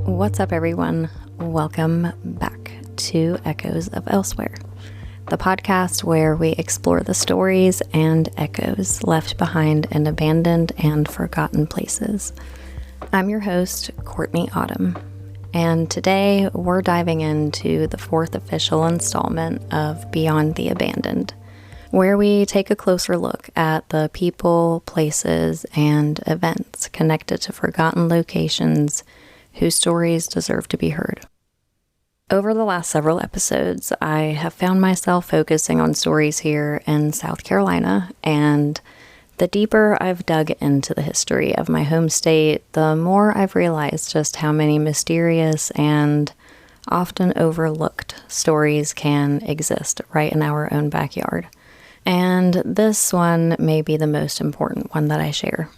What's up, everyone? Welcome back to Echoes of Elsewhere, the podcast where we explore the stories and echoes left behind in abandoned and forgotten places. I'm your host, Courtney Autumn, and today we're diving into the fourth official installment of Beyond the Abandoned, where we take a closer look at the people, places, and events connected to forgotten locations whose stories deserve to be heard. Over the last several episodes, I have found myself focusing on stories here in South Carolina, and the deeper I've dug into the history of my home state, the more I've realized just how many mysterious and often overlooked stories can exist right in our own backyard. And this one may be the most important one that I share.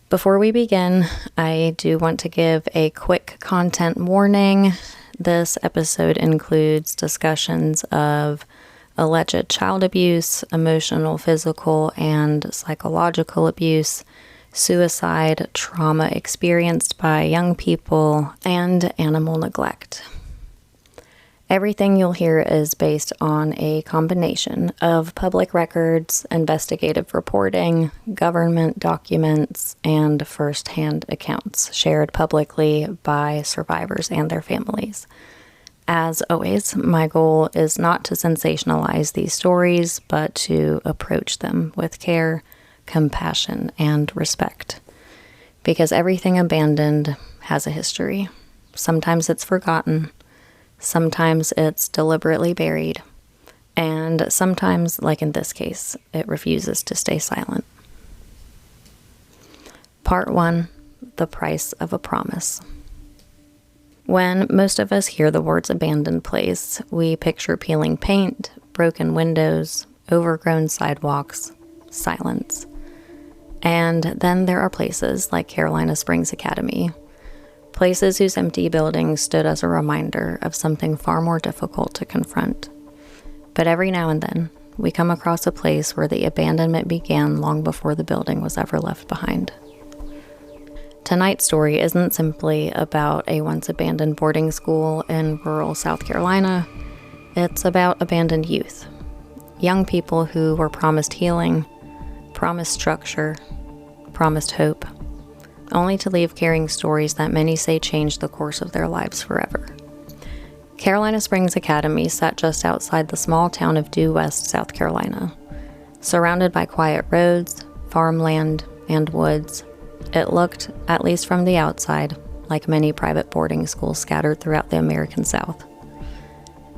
Before we begin, I do want to give a quick content warning. This episode includes discussions of alleged child abuse, emotional, physical, and psychological abuse, suicide, trauma experienced by young people, and animal neglect. Everything you'll hear is based on a combination of public records, investigative reporting, government documents, and first-hand accounts shared publicly by survivors and their families. As always, my goal is not to sensationalize these stories, but to approach them with care, compassion, and respect. Because everything abandoned has a history. Sometimes it's forgotten. Sometimes it's deliberately buried, and sometimes, like in this case, it refuses to stay silent. Part 1, The Price of a Promise. When most of us hear the words abandoned place, we picture peeling paint, broken windows, overgrown sidewalks, silence. And then there are places like Carolina Springs Academy, places whose empty buildings stood as a reminder of something far more difficult to confront. But every now and then, we come across a place where the abandonment began long before the building was ever left behind. Tonight's story isn't simply about a once abandoned boarding school in rural South Carolina. It's about abandoned youth, young people who were promised healing, promised structure, promised hope, only to leave carrying stories that many say changed the course of their lives forever. Carolina Springs Academy sat just outside the small town of Due West, South Carolina. Surrounded by quiet roads, farmland, and woods, it looked, at least from the outside, like many private boarding schools scattered throughout the American South.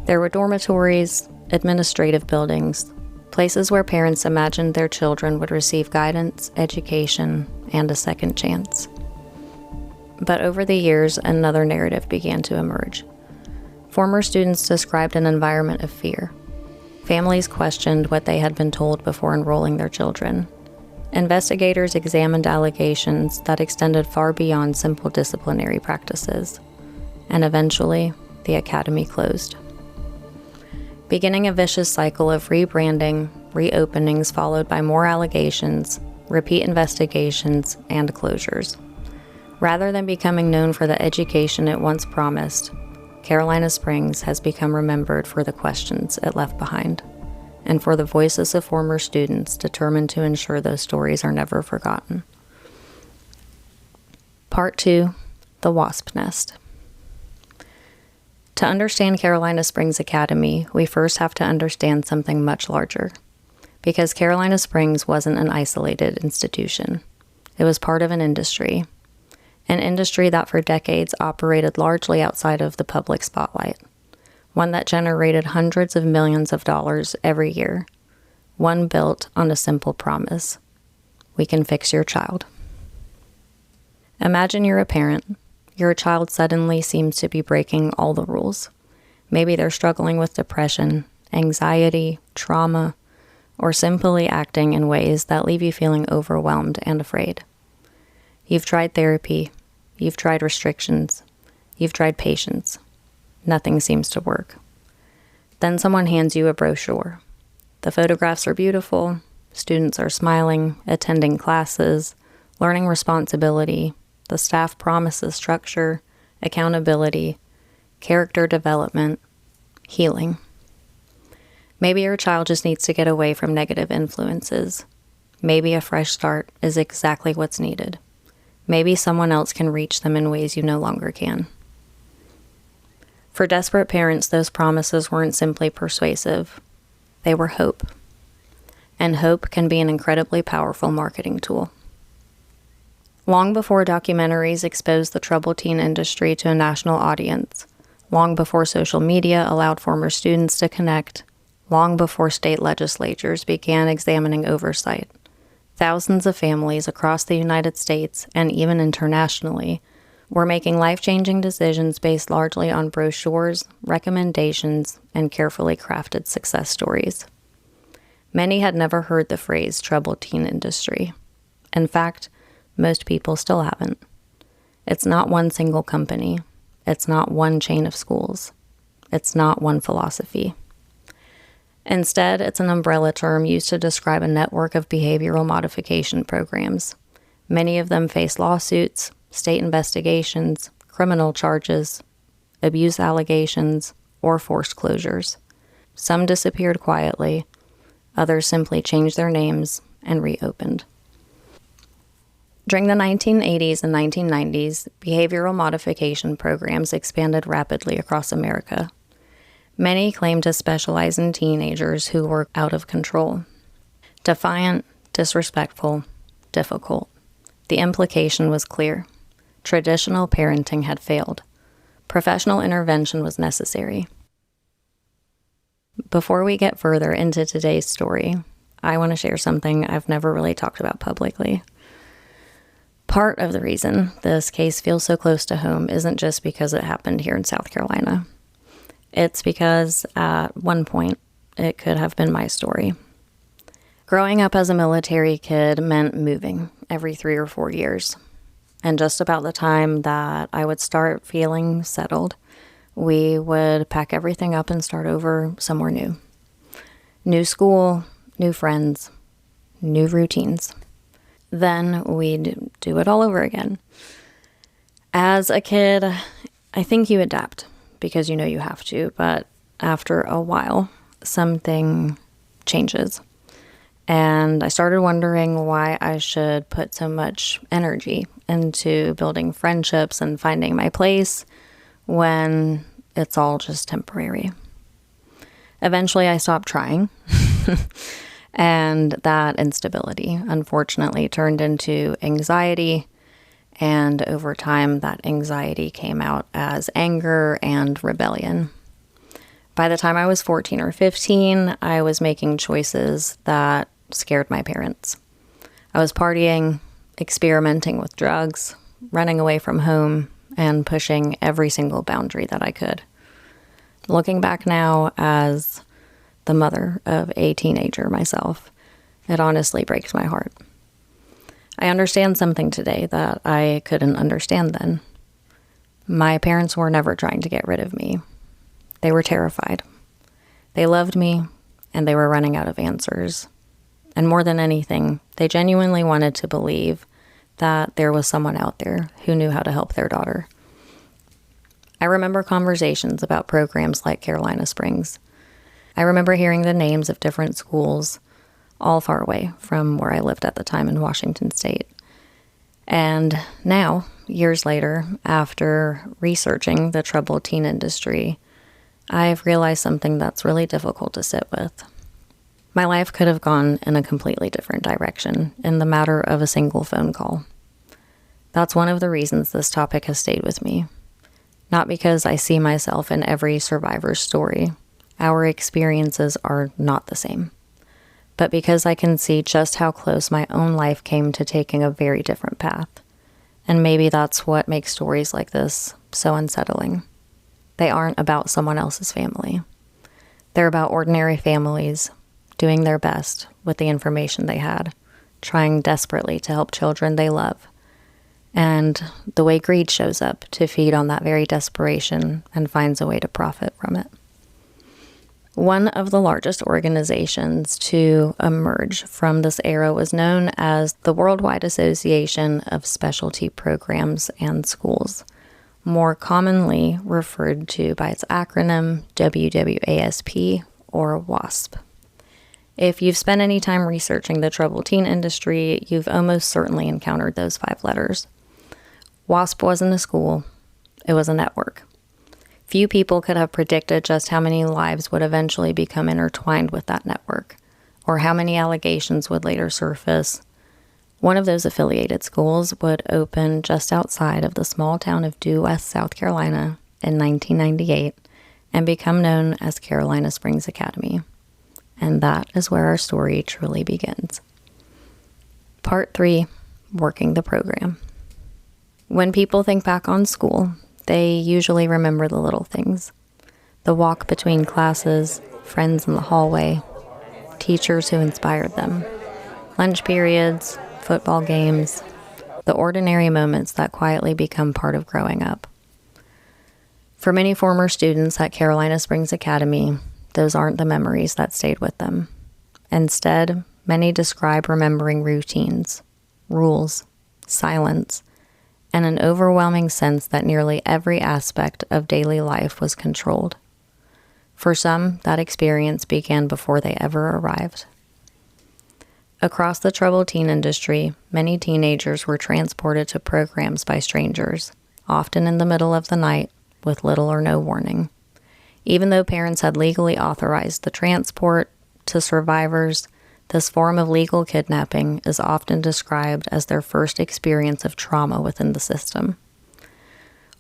There were dormitories, administrative buildings, places where parents imagined their children would receive guidance, education, and a second chance. But over the years, another narrative began to emerge. Former students described an environment of fear. Families questioned what they had been told before enrolling their children. Investigators examined allegations that extended far beyond simple disciplinary practices. And eventually, the academy closed. Beginning a vicious cycle of rebranding, reopenings followed by more allegations, repeat investigations, and closures. Rather than becoming known for the education it once promised, Carolina Springs has become remembered for the questions it left behind, and for the voices of former students determined to ensure those stories are never forgotten. Part 2, The Wasp Nest. To understand Carolina Springs Academy, we first have to understand something much larger. Because Carolina Springs wasn't an isolated institution. It was part of an industry that for decades operated largely outside of the public spotlight, one that generated hundreds of millions of dollars every year, one built on a simple promise: we can fix your child. Imagine you're a parent. Your child suddenly seems to be breaking all the rules. Maybe they're struggling with depression, anxiety, trauma, or simply acting in ways that leave you feeling overwhelmed and afraid. You've tried therapy, you've tried restrictions, you've tried patience. Nothing seems to work. Then someone hands you a brochure. The photographs are beautiful, students are smiling, attending classes, learning responsibility, the staff promises structure, accountability, character development, healing. Maybe your child just needs to get away from negative influences. Maybe a fresh start is exactly what's needed. Maybe someone else can reach them in ways you no longer can. For desperate parents, those promises weren't simply persuasive. They were hope. And hope can be an incredibly powerful marketing tool. Long before documentaries exposed the troubled teen industry to a national audience, long before social media allowed former students to connect, long before state legislatures began examining oversight, thousands of families across the United States and even internationally were making life-changing decisions based largely on brochures, recommendations, and carefully crafted success stories. Many had never heard the phrase troubled teen industry. In fact, most people still haven't. It's not one single company. It's not one chain of schools. It's not one philosophy. Instead, it's an umbrella term used to describe a network of behavioral modification programs. Many of them face lawsuits, state investigations, criminal charges, abuse allegations, or forced closures. Some disappeared quietly. Others simply changed their names and reopened. During the 1980s and 1990s, behavioral modification programs expanded rapidly across America. Many claimed to specialize in teenagers who were out of control. Defiant, disrespectful, difficult. The implication was clear. Traditional parenting had failed. Professional intervention was necessary. Before we get further into today's story, I want to share something I've never really talked about publicly. Part of the reason this case feels so close to home isn't just because it happened here in South Carolina. It's because at one point, it could have been my story. Growing up as a military kid meant moving every 3 or 4 years. And just about the time that I would start feeling settled, we would pack everything up and start over somewhere new. New school, new friends, new routines. Then we'd do it all over again. As a kid, I think you adapt because you know you have to, but after a while, something changes. And I started wondering why I should put so much energy into building friendships and finding my place when it's all just temporary. Eventually, I stopped trying. And that instability, unfortunately, turned into anxiety. And over time, that anxiety came out as anger and rebellion. By the time I was 14 or 15, I was making choices that scared my parents. I was partying, experimenting with drugs, running away from home, and pushing every single boundary that I could. Looking back now as the mother of a teenager myself, it honestly breaks my heart. I understand something today that I couldn't understand then. My parents were never trying to get rid of me. They were terrified. They loved me, and they were running out of answers. And more than anything, they genuinely wanted to believe that there was someone out there who knew how to help their daughter. I remember conversations about programs like Carolina Springs. I remember hearing the names of different schools, all far away from where I lived at the time in Washington State. And now, years later, after researching the troubled teen industry, I've realized something that's really difficult to sit with. My life could have gone in a completely different direction in the matter of a single phone call. That's one of the reasons this topic has stayed with me. Not because I see myself in every survivor's story. Our experiences are not the same. But because I can see just how close my own life came to taking a very different path. And maybe that's what makes stories like this so unsettling. They aren't about someone else's family. They're about ordinary families doing their best with the information they had, trying desperately to help children they love. And the way greed shows up to feed on that very desperation and finds a way to profit from it. One of the largest organizations to emerge from this era was known as the Worldwide Association of Specialty Programs and Schools, more commonly referred to by its acronym WWASP or WASP. If you've spent any time researching the troubled teen industry, you've almost certainly encountered those 5 letters. WASP wasn't a school, it was a network. Few people could have predicted just how many lives would eventually become intertwined with that network, or how many allegations would later surface. One of those affiliated schools would open just outside of the small town of Due West, South Carolina in 1998 and become known as Carolina Springs Academy. And that is where our story truly begins. Part 3, working the program. When people think back on school, they usually remember the little things. The walk between classes, friends in the hallway, teachers who inspired them, lunch periods, football games, the ordinary moments that quietly become part of growing up. For many former students at Carolina Springs Academy, those aren't the memories that stayed with them. Instead, many describe remembering routines, rules, silence, and an overwhelming sense that nearly every aspect of daily life was controlled. For some, that experience began before they ever arrived. Across the troubled teen industry, many teenagers were transported to programs by strangers, often in the middle of the night, with little or no warning. Even though parents had legally authorized the transport, to survivors, this form of legal kidnapping is often described as their first experience of trauma within the system.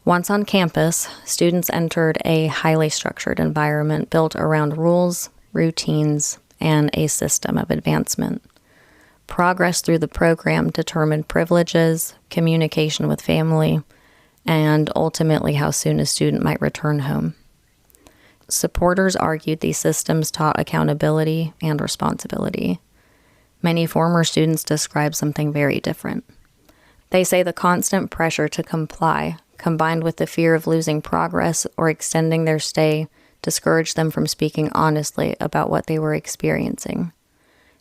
Once on campus, students entered a highly structured environment built around rules, routines, and a system of advancement. Progress through the program determined privileges, communication with family, and ultimately how soon a student might return home. Supporters argued these systems taught accountability and responsibility. Many former students describe something very different. They say the constant pressure to comply, combined with the fear of losing progress or extending their stay, discouraged them from speaking honestly about what they were experiencing.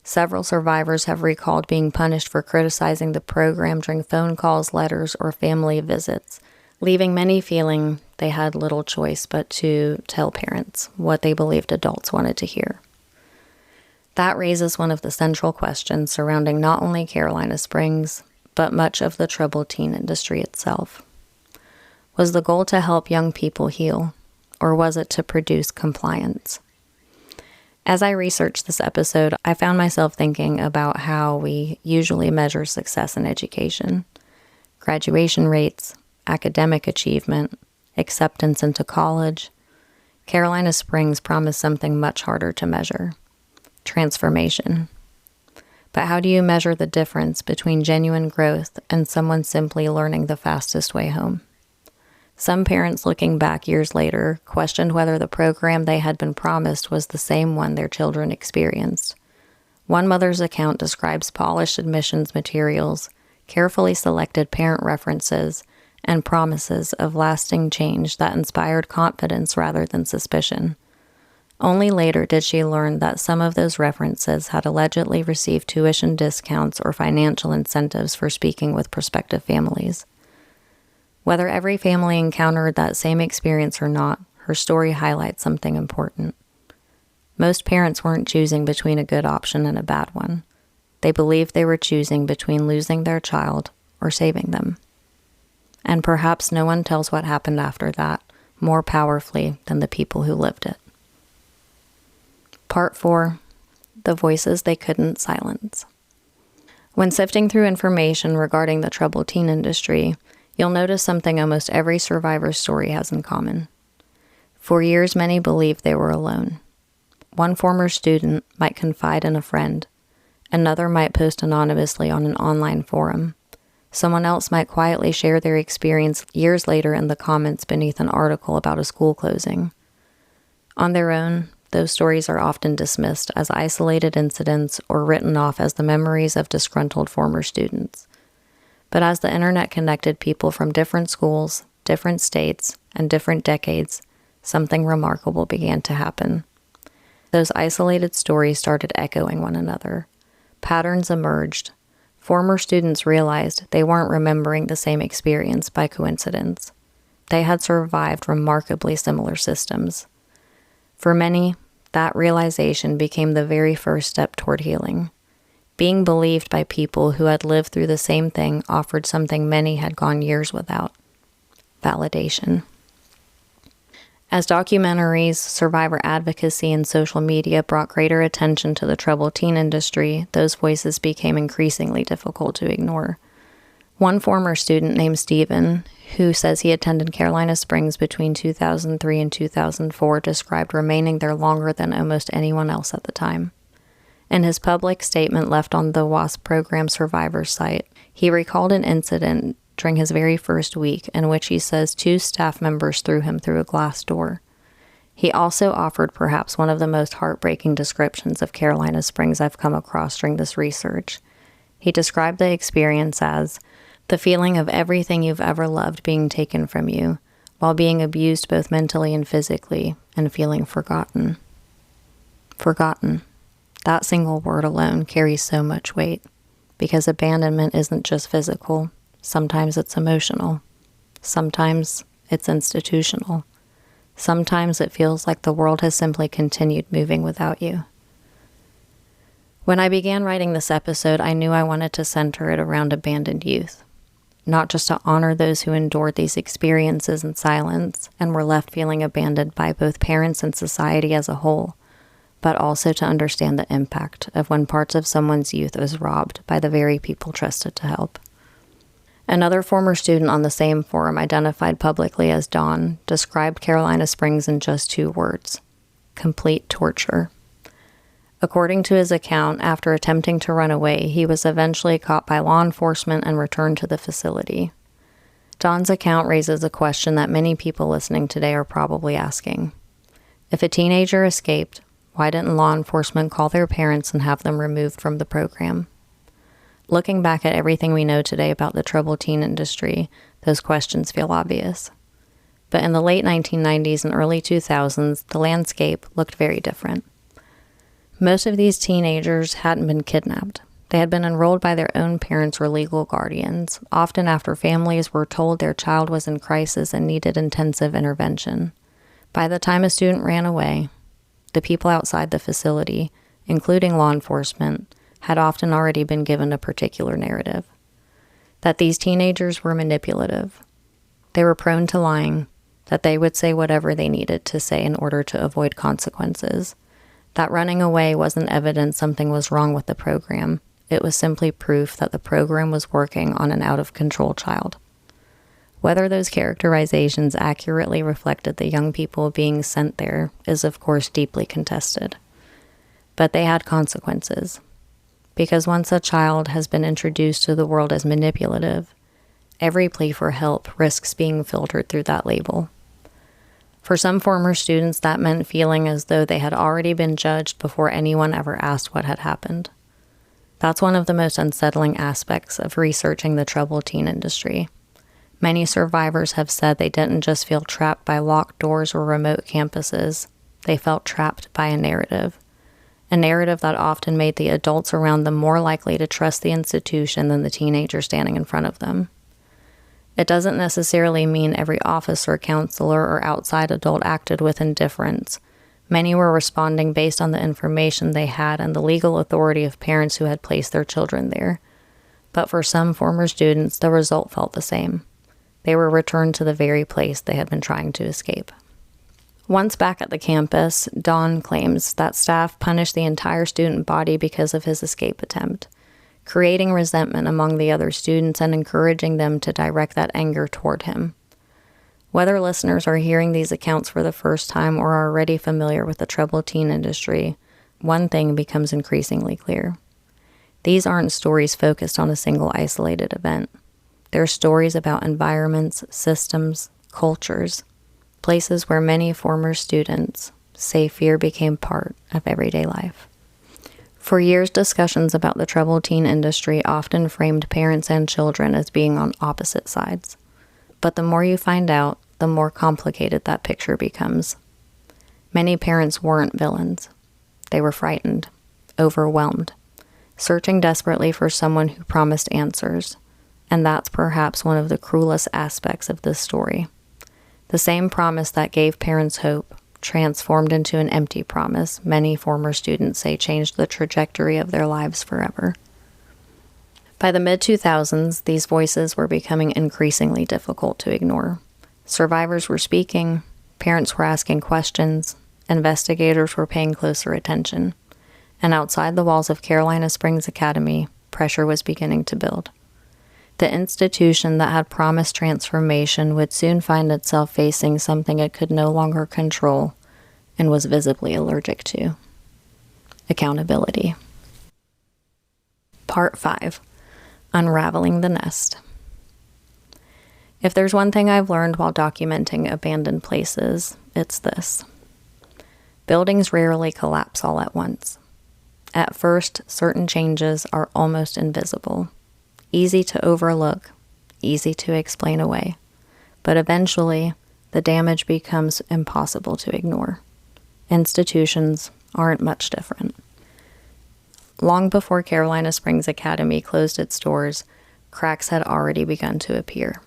Several survivors have recalled being punished for criticizing the program during phone calls, letters, or family visits, leaving many feeling they had little choice but to tell parents what they believed adults wanted to hear. That raises one of the central questions surrounding not only Carolina Springs, but much of the troubled teen industry itself. Was the goal to help young people heal, or was it to produce compliance? As I researched this episode, I found myself thinking about how we usually measure success in education. Graduation rates, academic achievement, acceptance into college. Carolina Springs promised something much harder to measure: transformation. But how do you measure the difference between genuine growth and someone simply learning the fastest way home? Some parents looking back years later questioned whether the program they had been promised was the same one their children experienced. One mother's account describes polished admissions materials, carefully selected parent references, and promises of lasting change that inspired confidence rather than suspicion. Only later did she learn that some of those references had allegedly received tuition discounts or financial incentives for speaking with prospective families. Whether every family encountered that same experience or not, her story highlights something important. Most parents weren't choosing between a good option and a bad one. They believed they were choosing between losing their child or saving them. And perhaps no one tells what happened after that more powerfully than the people who lived it. Part 4, the voices they couldn't silence. When sifting through information regarding the troubled teen industry, you'll notice something almost every survivor's story has in common. For years, many believed they were alone. One former student might confide in a friend. Another might post anonymously on an online forum. Someone else might quietly share their experience years later in the comments beneath an article about a school closing. On their own, those stories are often dismissed as isolated incidents or written off as the memories of disgruntled former students. But as the internet connected people from different schools, different states, and different decades, something remarkable began to happen. Those isolated stories started echoing one another. Patterns emerged. Former students realized they weren't remembering the same experience by coincidence. they had survived remarkably similar systems. For many, that realization became the very first step toward healing. Being believed by people who had lived through the same thing offered something many had gone years without: validation. As documentaries, survivor advocacy, and social media brought greater attention to the troubled teen industry, those voices became increasingly difficult to ignore. One former student named Steven, who says he attended Carolina Springs between 2003 and 2004, described remaining there longer than almost anyone else at the time. In his public statement left on the WASP program survivors site, he recalled an incident during his very first week in which he says 2 staff members threw him through a glass door. He also offered perhaps one of the most heartbreaking descriptions of Carolina Springs I've come across during this research. He described the experience as the feeling of everything you've ever loved being taken from you, while being abused both mentally and physically, and feeling forgotten. Forgotten. That single word alone carries so much weight, because abandonment isn't just physical. Sometimes it's emotional. Sometimes it's institutional. Sometimes it feels like the world has simply continued moving without you. When I began writing this episode, I knew I wanted to center it around abandoned youth, not just to honor those who endured these experiences in silence and were left feeling abandoned by both parents and society as a whole, but also to understand the impact of when parts of someone's youth is robbed by the very people trusted to help. Another former student on the same forum, identified publicly as Don, described Carolina Springs in just 2 words: complete torture. According to his account, after attempting to run away, he was eventually caught by law enforcement and returned to the facility. Don's account raises a question that many people listening today are probably asking. If a teenager escaped, why didn't law enforcement call their parents and have them removed from the program? Looking back at everything we know today about the troubled teen industry, those questions feel obvious. But in the late 1990s and early 2000s, the landscape looked very different. Most of these teenagers hadn't been kidnapped. They had been enrolled by their own parents or legal guardians, often after families were told their child was in crisis and needed intensive intervention. By the time a student ran away, the people outside the facility, including law enforcement, had often already been given a particular narrative. That these teenagers were manipulative. They were prone to lying, that they would say whatever they needed to say in order to avoid consequences. That running away wasn't evidence something was wrong with the program. It was simply proof that the program was working on an out-of-control child. Whether those characterizations accurately reflected the young people being sent there is, of course, deeply contested. But they had consequences. Because once a child has been introduced to the world as manipulative, every plea for help risks being filtered through that label. For some former students, that meant feeling as though they had already been judged before anyone ever asked what had happened. That's one of the most unsettling aspects of researching the troubled teen industry. Many survivors have said they didn't just feel trapped by locked doors or remote campuses, they felt trapped by a narrative that often made the adults around them more likely to trust the institution than the teenager standing in front of them. It doesn't necessarily mean every officer, counselor, or outside adult acted with indifference. Many were responding based on the information they had and the legal authority of parents who had placed their children there. But for some former students, the result felt the same. They were returned to the very place they had been trying to escape. Once back at the campus, Don claims that staff punished the entire student body because of his escape attempt, creating resentment among the other students and encouraging them to direct that anger toward him. Whether listeners are hearing these accounts for the first time or are already familiar with the troubled teen industry, one thing becomes increasingly clear. These aren't stories focused on a single isolated event. They're stories about environments, systems, cultures, places where many former students say fear became part of everyday life. For years, discussions about the troubled teen industry often framed parents and children as being on opposite sides. But the more you find out, the more complicated that picture becomes. Many parents weren't villains. They were frightened, overwhelmed, searching desperately for someone who promised answers. And that's perhaps one of the cruelest aspects of this story. The same promise that gave parents hope transformed into an empty promise many former students say changed the trajectory of their lives forever. By the mid-2000s, these voices were becoming increasingly difficult to ignore. Survivors were speaking, parents were asking questions, investigators were paying closer attention, and outside the walls of Carolina Springs Academy, pressure was beginning to build. The institution that had promised transformation would soon find itself facing something it could no longer control and was visibly allergic to: accountability. Part 5. Unraveling the Nest. If there's one thing I've learned while documenting abandoned places, it's this: buildings rarely collapse all at once. At first, certain changes are almost invisible, easy to overlook, easy to explain away. But eventually, the damage becomes impossible to ignore. Institutions aren't much different. Long before Carolina Springs Academy closed its doors, cracks had already begun to appear.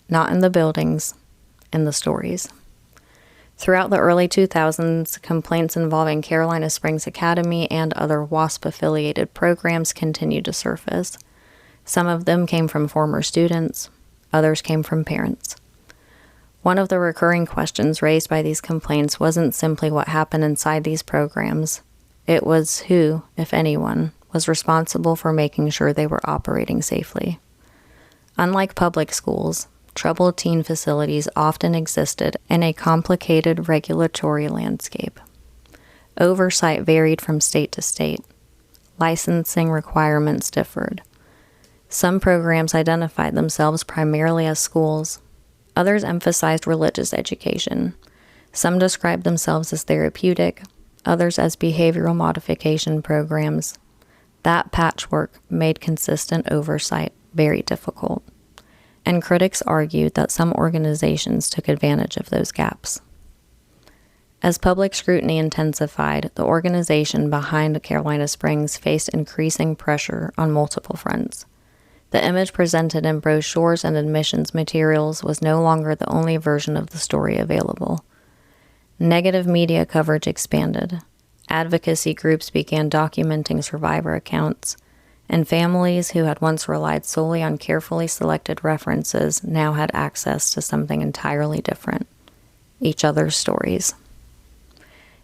Not in the buildings, in the stories. Throughout the early 2000s, complaints involving Carolina Springs Academy and other WASP-affiliated programs continued to surface. Some of them came from former students, others came from parents. One of the recurring questions raised by these complaints wasn't simply what happened inside these programs. It was who, if anyone, was responsible for making sure they were operating safely. Unlike public schools, troubled teen facilities often existed in a complicated regulatory landscape. Oversight varied from state to state. Licensing requirements differed. Some programs identified themselves primarily as schools. Others emphasized religious education. Some described themselves as therapeutic, others as behavioral modification programs. That patchwork made consistent oversight very difficult, and critics argued that some organizations took advantage of those gaps. As public scrutiny intensified, the organization behind Carolina Springs faced increasing pressure on multiple fronts. The image presented in brochures and admissions materials was no longer the only version of the story available. Negative media coverage expanded. Advocacy groups began documenting survivor accounts, and families who had once relied solely on carefully selected references now had access to something entirely different: each other's stories.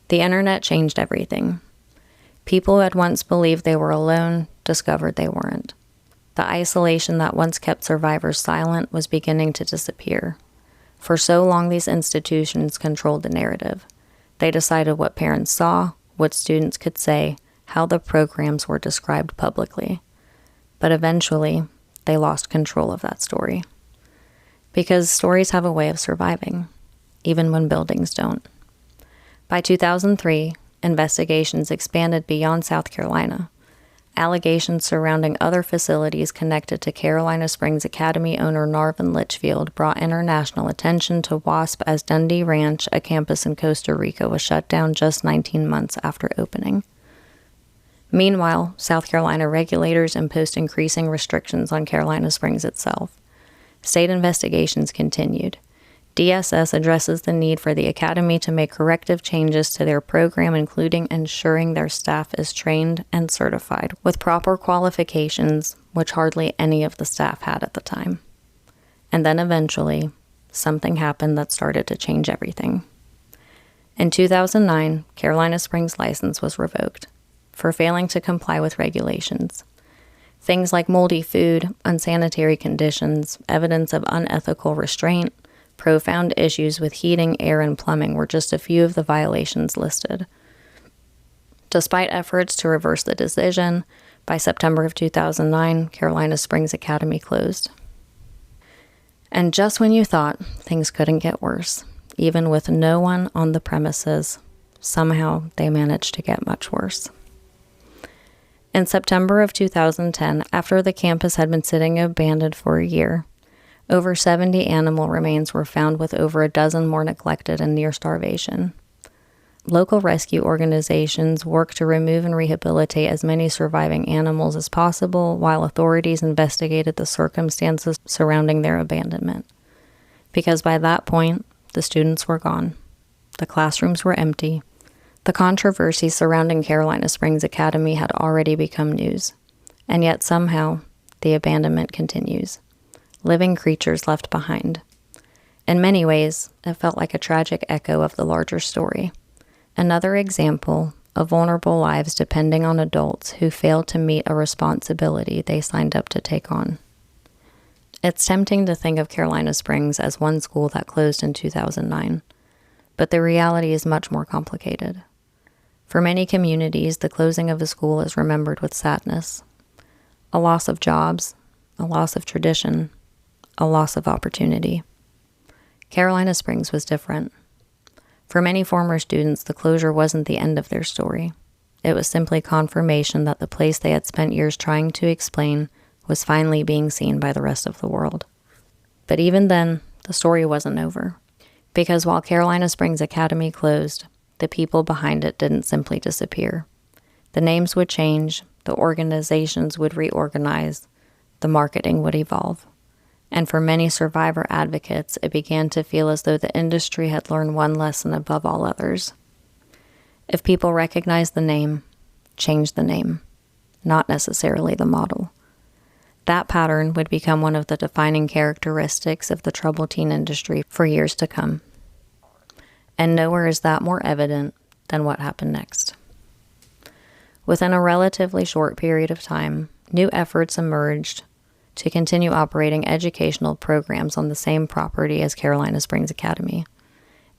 The internet changed everything. People who had once believed they were alone discovered they weren't. The isolation that once kept survivors silent was beginning to disappear. For so long, these institutions controlled the narrative. They decided what parents saw, what students could say, how the programs were described publicly. But eventually, they lost control of that story. Because stories have a way of surviving, even when buildings don't. By 2003, investigations expanded beyond South Carolina. Allegations surrounding other facilities connected to Carolina Springs Academy owner Narvin Litchfield brought international attention to WASP as Dundee Ranch, a campus in Costa Rica, was shut down just 19 months after opening. Meanwhile, South Carolina regulators imposed increasing restrictions on Carolina Springs itself. State investigations continued. DSS addresses the need for the academy to make corrective changes to their program, including ensuring their staff is trained and certified with proper qualifications, which hardly any of the staff had at the time. And then eventually, something happened that started to change everything. In 2009, Carolina Springs' license was revoked for failing to comply with regulations. Things like moldy food, unsanitary conditions, evidence of unethical restraint, profound issues with heating, air, and plumbing were just a few of the violations listed. Despite efforts to reverse the decision, by September of 2009, Carolina Springs Academy closed. And just when you thought things couldn't get worse, even with no one on the premises, somehow they managed to get much worse. In September of 2010, after the campus had been sitting abandoned for a year, over 70 animal remains were found, with over a dozen more neglected and near starvation. Local rescue organizations worked to remove and rehabilitate as many surviving animals as possible, while authorities investigated the circumstances surrounding their abandonment. Because by that point, the students were gone. The classrooms were empty. The controversy surrounding Carolina Springs Academy had already become news, and yet somehow the abandonment continues. Living creatures left behind. In many ways, it felt like a tragic echo of the larger story. Another example of vulnerable lives depending on adults who failed to meet a responsibility they signed up to take on. It's tempting to think of Carolina Springs as one school that closed in 2009, but the reality is much more complicated. For many communities, the closing of a school is remembered with sadness. A loss of jobs, a loss of tradition, a loss of opportunity. Carolina Springs was different. For many former students, the closure wasn't the end of their story. It was simply confirmation that the place they had spent years trying to explain was finally being seen by the rest of the world. But even then, the story wasn't over. Because while Carolina Springs Academy closed, the people behind it didn't simply disappear. The names would change, the organizations would reorganize, the marketing would evolve. And for many survivor advocates, it began to feel as though the industry had learned one lesson above all others. If people recognize the name, change the name, not necessarily the model. That pattern would become one of the defining characteristics of the troubled teen industry for years to come. And nowhere is that more evident than what happened next. Within a relatively short period of time, new efforts emerged to continue operating educational programs on the same property as Carolina Springs Academy.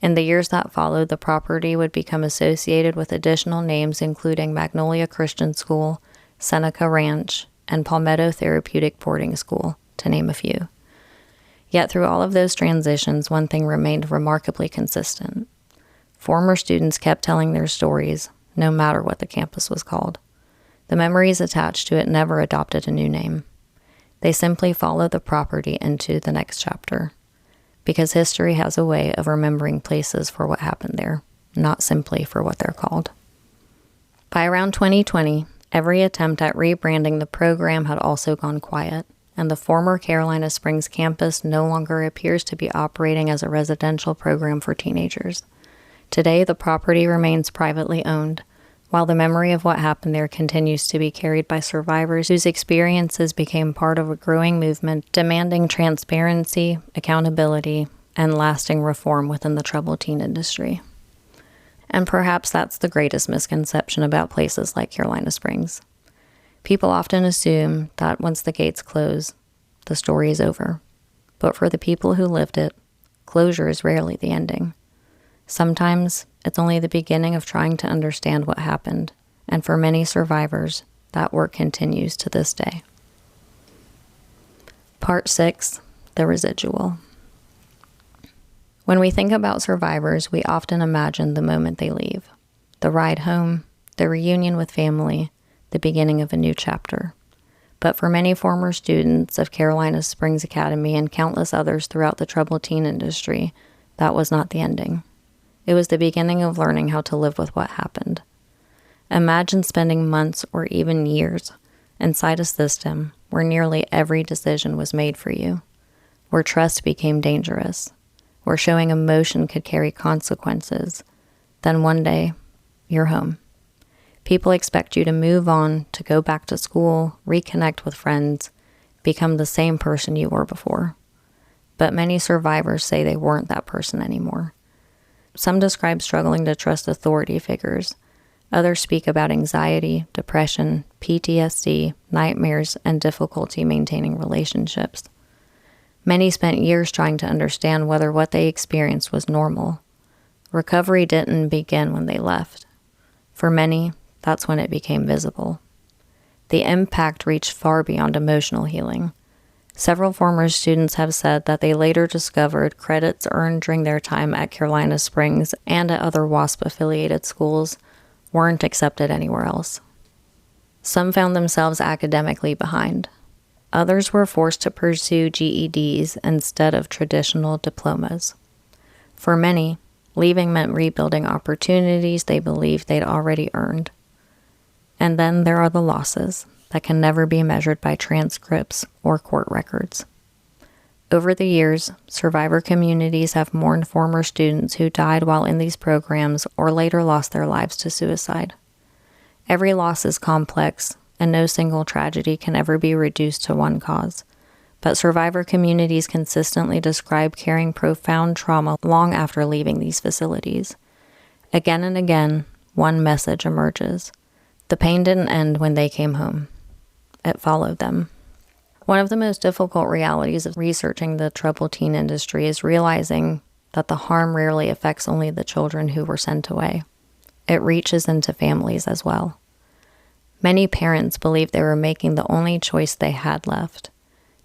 In the years that followed, the property would become associated with additional names including Magnolia Christian School, Seneca Ranch, and Palmetto Therapeutic Boarding School, to name a few. Yet through all of those transitions, one thing remained remarkably consistent. Former students kept telling their stories, no matter what the campus was called. The memories attached to it never adopted a new name. They simply followed the property into the next chapter, because history has a way of remembering places for what happened there, not simply for what they're called. By around 2020, every attempt at rebranding the program had also gone quiet, and the former Carolina Springs campus no longer appears to be operating as a residential program for teenagers. Today, the property remains privately owned, while the memory of what happened there continues to be carried by survivors whose experiences became part of a growing movement demanding transparency, accountability, and lasting reform within the troubled teen industry. And perhaps that's the greatest misconception about places like Carolina Springs. People often assume that once the gates close, the story is over. But for the people who lived it, closure is rarely the ending. Sometimes it's only the beginning of trying to understand what happened, and for many survivors, that work continues to this day. Part 6, the residual. When we think about survivors, we often imagine the moment they leave, the ride home, the reunion with family, the beginning of a new chapter. But for many former students of Carolina Springs Academy and countless others throughout the troubled teen industry, that was not the ending. It was the beginning of learning how to live with what happened. Imagine spending months or even years inside a system where nearly every decision was made for you, where trust became dangerous, where showing emotion could carry consequences. Then one day, you're home. People expect you to move on, to go back to school, reconnect with friends, become the same person you were before. But many survivors say they weren't that person anymore. Some describe struggling to trust authority figures. Others speak about anxiety, depression, PTSD, nightmares, and difficulty maintaining relationships. Many spent years trying to understand whether what they experienced was normal. Recovery didn't begin when they left. For many, that's when it became visible. The impact reached far beyond emotional healing. Several former students have said that they later discovered credits earned during their time at Carolina Springs and at other WASP-affiliated schools weren't accepted anywhere else. Some found themselves academically behind. Others were forced to pursue GEDs instead of traditional diplomas. For many, leaving meant rebuilding opportunities they believed they'd already earned. And then there are the losses that can never be measured by transcripts or court records. Over the years, survivor communities have mourned former students who died while in these programs or later lost their lives to suicide. Every loss is complex, and no single tragedy can ever be reduced to one cause. But survivor communities consistently describe carrying profound trauma long after leaving these facilities. Again and again, one message emerges. The pain didn't end when they came home. It followed them. One of the most difficult realities of researching the troubled teen industry is realizing that the harm rarely affects only the children who were sent away. It reaches into families as well. Many parents believed they were making the only choice they had left.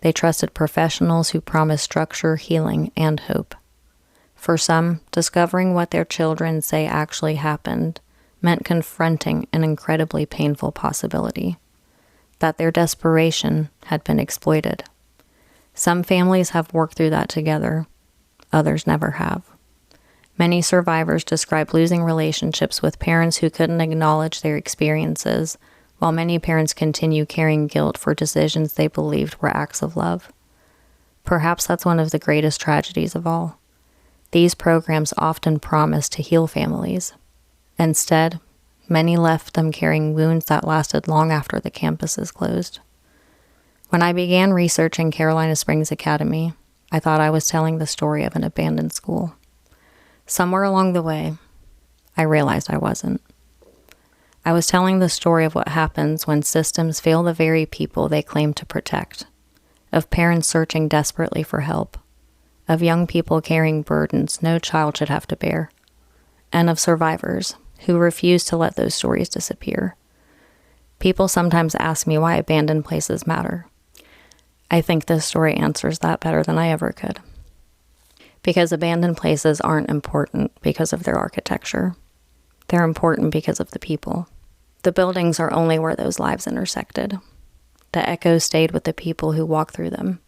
They trusted professionals who promised structure, healing, and hope. For some, discovering what their children say actually happened meant confronting an incredibly painful possibility, that their desperation had been exploited. Some families have worked through that together, others never have. Many survivors describe losing relationships with parents who couldn't acknowledge their experiences, while many parents continue carrying guilt for decisions they believed were acts of love. Perhaps that's one of the greatest tragedies of all. These programs often promise to heal families. Instead, many left them carrying wounds that lasted long after the campuses closed. When I began researching Carolina Springs Academy, I thought I was telling the story of an abandoned school. Somewhere along the way, I realized I wasn't. I was telling the story of what happens when systems fail the very people they claim to protect, of parents searching desperately for help, of young people carrying burdens no child should have to bear, and of survivors who refuse to let those stories disappear. People sometimes ask me why abandoned places matter. I think this story answers that better than I ever could. Because abandoned places aren't important because of their architecture. They're important because of the people. The buildings are only where those lives intersected. The echoes stayed with the people who walked through them.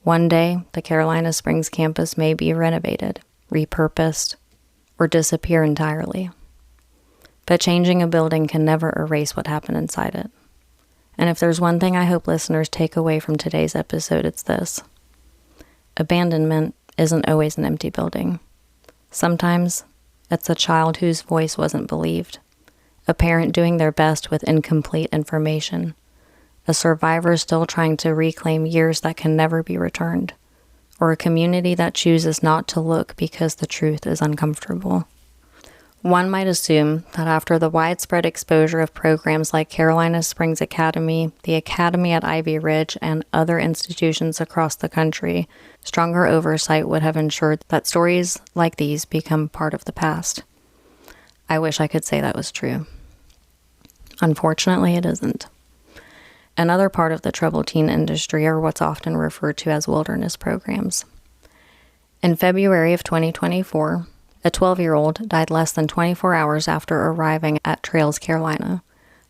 One day, the Carolina Springs campus may be renovated, repurposed, or disappear entirely. But changing a building can never erase what happened inside it. And if there's one thing I hope listeners take away from today's episode, it's this. Abandonment isn't always an empty building. Sometimes, it's a child whose voice wasn't believed, a parent doing their best with incomplete information, a survivor still trying to reclaim years that can never be returned, or a community that chooses not to look because the truth is uncomfortable. One might assume that after the widespread exposure of programs like Carolina Springs Academy, the Academy at Ivy Ridge, and other institutions across the country, stronger oversight would have ensured that stories like these become part of the past. I wish I could say that was true. Unfortunately, it isn't. Another part of the troubled teen industry are what's often referred to as wilderness programs. In February of 2024, a 12-year-old died less than 24 hours after arriving at Trails Carolina,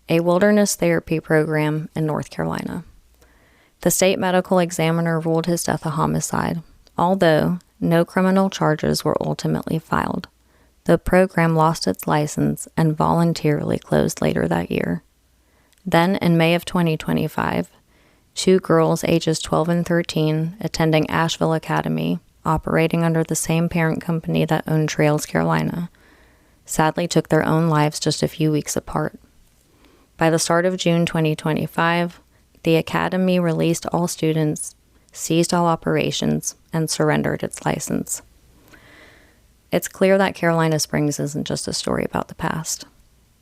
a wilderness therapy program in North Carolina. The state medical examiner ruled his death a homicide, although no criminal charges were ultimately filed. The program lost its license and voluntarily closed later that year. Then, in May of 2025, two girls ages 12 and 13 attending Asheville Academy, operating under the same parent company that owned Trails Carolina, sadly took their own lives just a few weeks apart. By the start of June 2025, the Academy released all students, ceased all operations, and surrendered its license. It's clear that Carolina Springs isn't just a story about the past.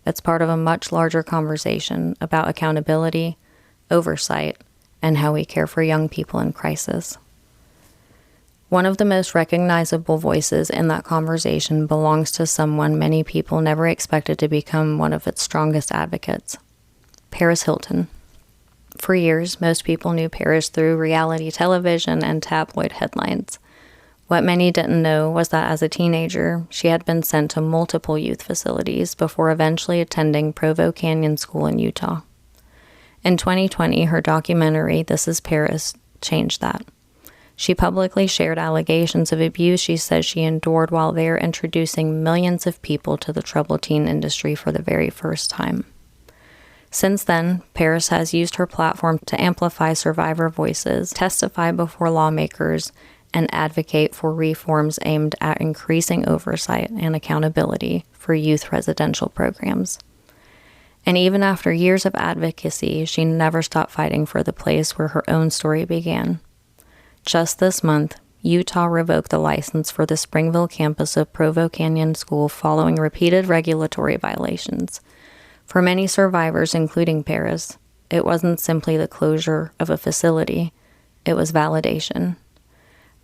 It's part of a much larger conversation about accountability, oversight, and how we care for young people in crisis. One of the most recognizable voices in that conversation belongs to someone many people never expected to become one of its strongest advocates, Paris Hilton. For years, most people knew Paris through reality television and tabloid headlines. What many didn't know was that as a teenager, she had been sent to multiple youth facilities before eventually attending Provo Canyon School in Utah. In 2020, her documentary, This Is Paris, changed that. She publicly shared allegations of abuse she says she endured while there, introducing millions of people to the troubled teen industry for the very first time. Since then, Paris has used her platform to amplify survivor voices, testify before lawmakers, and advocate for reforms aimed at increasing oversight and accountability for youth residential programs. And even after years of advocacy, she never stopped fighting for the place where her own story began. Just this month, Utah revoked the license for the Springville campus of Provo Canyon School following repeated regulatory violations. For many survivors, including Paris, it wasn't simply the closure of a facility, it was validation.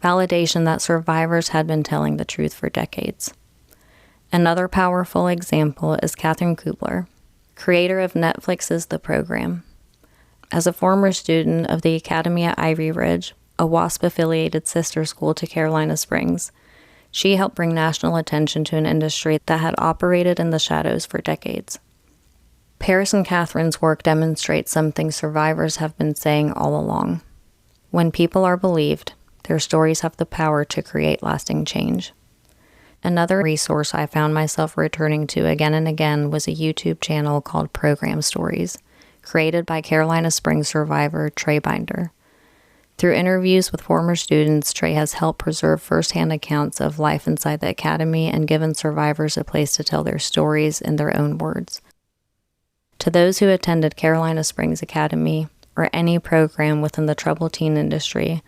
Validation that survivors had been telling the truth for decades. Another powerful example is Catherine Kubler, creator of Netflix's The Program. As a former student of the Academy at Ivy Ridge, a WASP-affiliated sister school to Carolina Springs, she helped bring national attention to an industry that had operated in the shadows for decades. Paris and Catherine's work demonstrates something survivors have been saying all along. When people are believed, their stories have the power to create lasting change. Another resource I found myself returning to again and again was a YouTube channel called Program Stories, created by Carolina Springs survivor Trey Binder. Through interviews with former students, Trey has helped preserve firsthand accounts of life inside the academy and given survivors a place to tell their stories in their own words. To those who attended Carolina Springs Academy or any program within the troubled teen industry,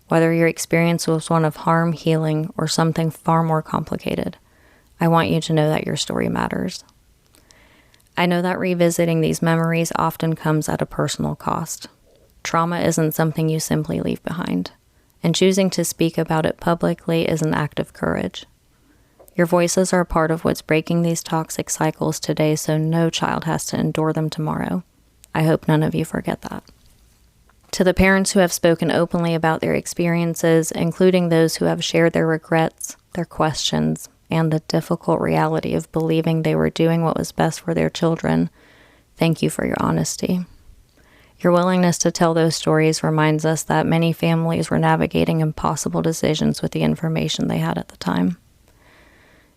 whether your experience was one of harm, healing, or something far more complicated, I want you to know that your story matters. I know that revisiting these memories often comes at a personal cost. Trauma isn't something you simply leave behind, and choosing to speak about it publicly is an act of courage. Your voices are part of what's breaking these toxic cycles today, so no child has to endure them tomorrow. I hope none of you forget that. To the parents who have spoken openly about their experiences, including those who have shared their regrets, their questions, and the difficult reality of believing they were doing what was best for their children, thank you for your honesty. Your willingness to tell those stories reminds us that many families were navigating impossible decisions with the information they had at the time.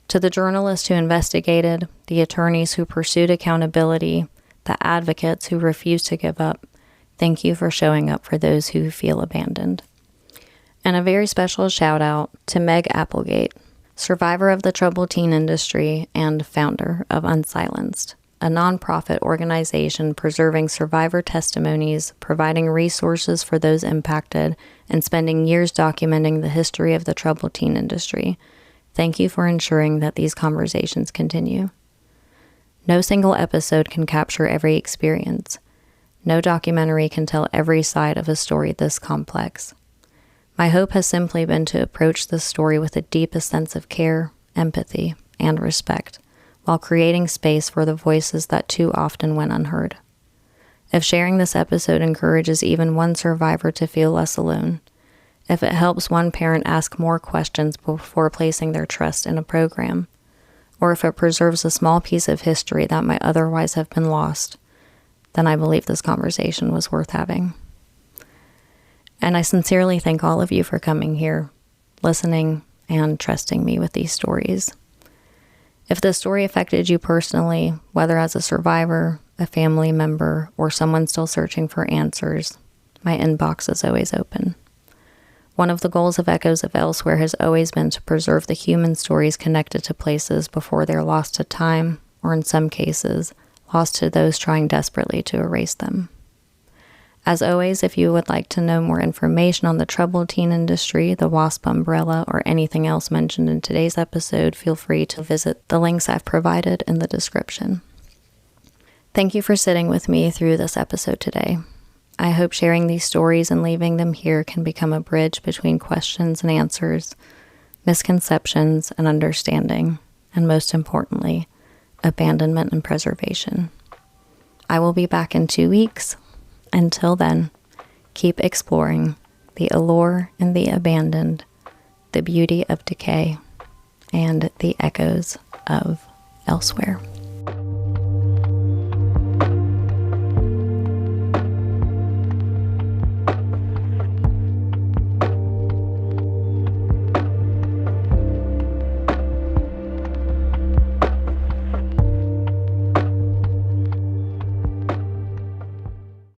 To the journalists who investigated, the attorneys who pursued accountability, the advocates who refused to give up, thank you for showing up for those who feel abandoned. And a very special shout out to Meg Applegate, survivor of the troubled teen industry and founder of Unsilenced, a nonprofit organization preserving survivor testimonies, providing resources for those impacted, and spending years documenting the history of the troubled teen industry. Thank you for ensuring that these conversations continue. No single episode can capture every experience. No documentary can tell every side of a story this complex. My hope has simply been to approach this story with the deepest sense of care, empathy, and respect, while creating space for the voices that too often went unheard. If sharing this episode encourages even one survivor to feel less alone, if it helps one parent ask more questions before placing their trust in a program, or if it preserves a small piece of history that might otherwise have been lost, then I believe this conversation was worth having. And I sincerely thank all of you for coming here, listening, and trusting me with these stories. If this story affected you personally, whether as a survivor, a family member, or someone still searching for answers, my inbox is always open. One of the goals of Echoes of Elsewhere has always been to preserve the human stories connected to places before they're lost to time, or in some cases, lost to those trying desperately to erase them. As always, if you would like to know more information on the troubled teen industry, the WASP umbrella, or anything else mentioned in today's episode, feel free to visit the links I've provided in the description. Thank you for sitting with me through this episode today. I hope sharing these stories and leaving them here can become a bridge between questions and answers, misconceptions and understanding, and most importantly, abandonment and preservation. I will be back in 2 weeks. Until then, keep exploring the allure in the abandoned, the beauty of decay, and the echoes of elsewhere.